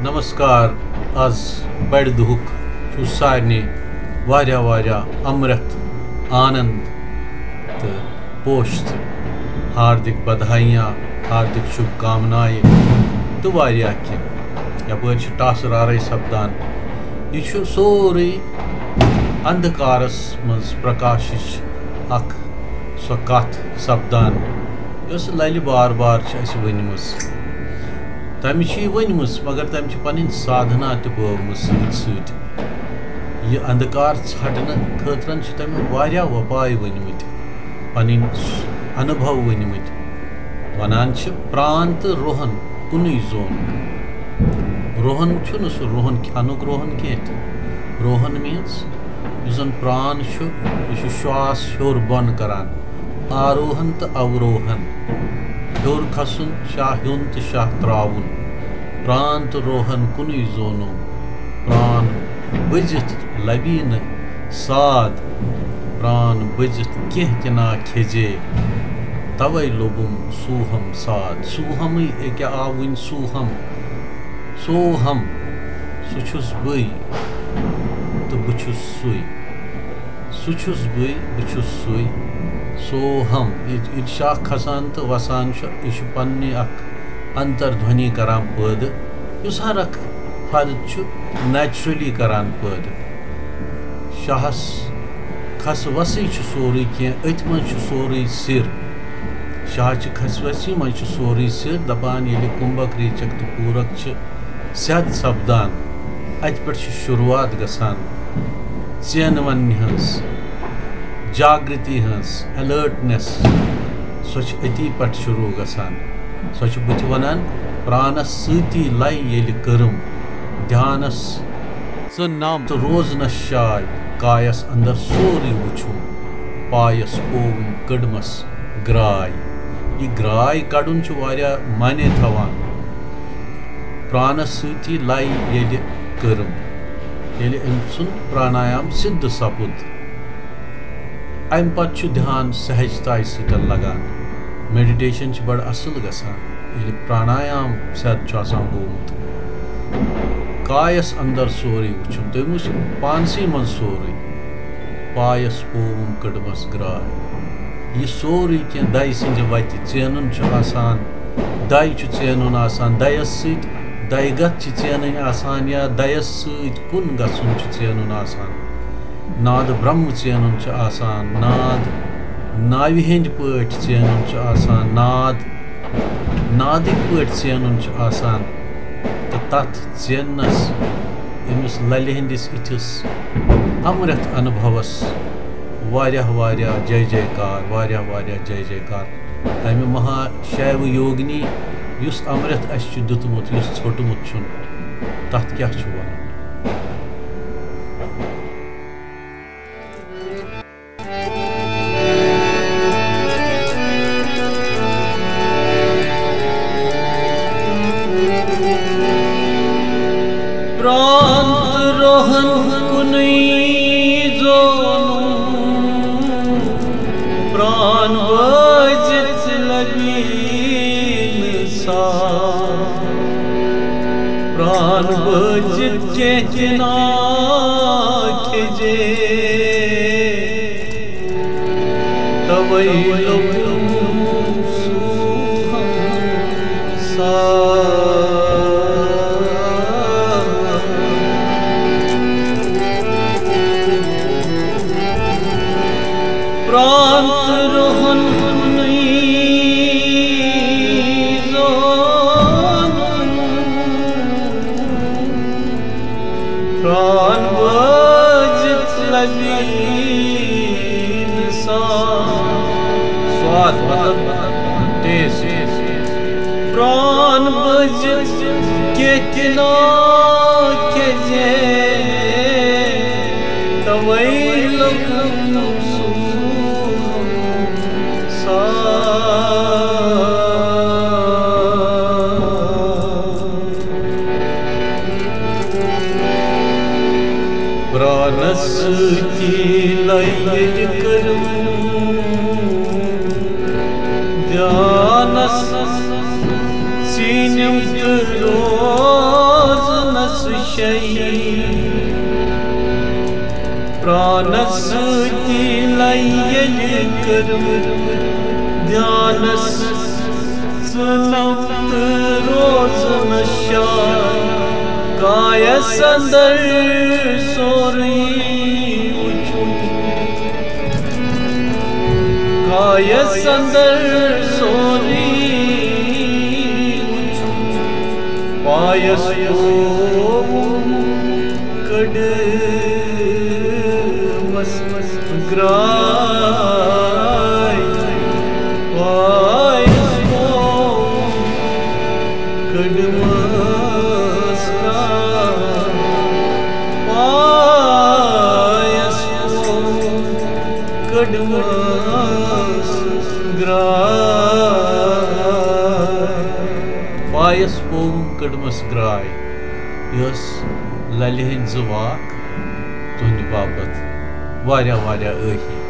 नमस्कार आज बड़ दुख सारे वारिया अमृत आनंद तो पोश हार्दिक बधाइयाँ हार्दिक शुभकामनाएं तो वारिया कह यप टासरारे सपदान यह सोरे अंधकारस मज प्रकाशिश अख सो कथ सपदान यस लल बार बार वनम तम वनम मगर तम पन साधना तवम सत यह अंधकार छटन खतरन तम वपाय वनमत पन अनुभव वनमत वनान प्राण तो रोहन कुन जोन रोहन सह रोहन खानुक रोहन कह रोहन मीन्स जन प्राण यह श्वास हर बन करान आरोहन तो अवरोहन हर खसन शाह हेन तो शाह त्रावन प्राण तो रोहन कुन जोनो प्राण बजित लबी न साद प्राण बजित कह तना खेजे तवै लोबुम सूहम साद सूहम क्या आव वन सूहम सोहम सुछुस बई तो बुछुस सुई सुछुस बई बुछुस सुई सोहम ये शाख खसान तो वसान यह पन्ने अख अंतर्ध्वनि करान पैद इस हर अख फर्द नेचुरली करान पैद शाहस खस वसी सोरे कह अत मज सोरे सिर शाह खस वसी मज सोरे सिर दपान ये कुंभक रेचक तो पूरक सेद सपदान अत पे शुरुआत गसान चेन वन हज जागृति हज अलर्टनेस सो अती पे शुरू गसान सो बुत वनान प्राणस सती लय ये कर्म ध्यानस नाम तो रोजनस शाय कायस अंदर सोरे वुचुम पायस ओम कड़मस ग्राय यह ग्राय कड़न माने थवान प्राणस सती लय ये कर्म ये अम प्राणायाम सिद्ध सपुद अम पे ध्यान सहजता सतन लगान मेडिटेशन बड़ असल गसान प्राणायाम सेद गोमुत कायस अंदर सोरे वुचुन तम पानसी मन सोरे पायस ओम कड़मस ग्राय यह सोरे कह दय सद वत चेन दय चेन दयस सत दयगत चेन आसान या दयस सत कुन गसन चेन आसान नाद ब्रह्म चेन आसान नाद नावि हंद पट चेन आसान नाद नादिक पट चेन आसान तो तथ चेनस अमिस लल हंदिस इथिस अमृत अनुभवस वारिया वारिया जय जयकार वारिया वारिया जय जयकार तमि महाशैव योगिनी युस अमृत अस दुतमुत युस छोटमुत तथ क्या वन प्राण रोहन कुनई जोनु प्राण बजित लगीन सा प्राण बजित चेतना खेजे तवै लोगुम सुखम सा प्राण रोहन प्राण बजित लबीन स्वाद प्राण बजित केतना खेजे तवै लोगुम प्राणस लय कर्म ध्यानस सीनिम रोज प्राणस की लयल करम ध्यानस सुनत रोज नशा कायस अंदर सोरी कायस अंदर सोरी पायस कड़ मस ग्राय पायस कड़ मस पायस कड़ मस ग्राय पायस पोम कड़मस ग्राय यस ललि हंद वाक तुंद बाबत वारिया वारिया अही।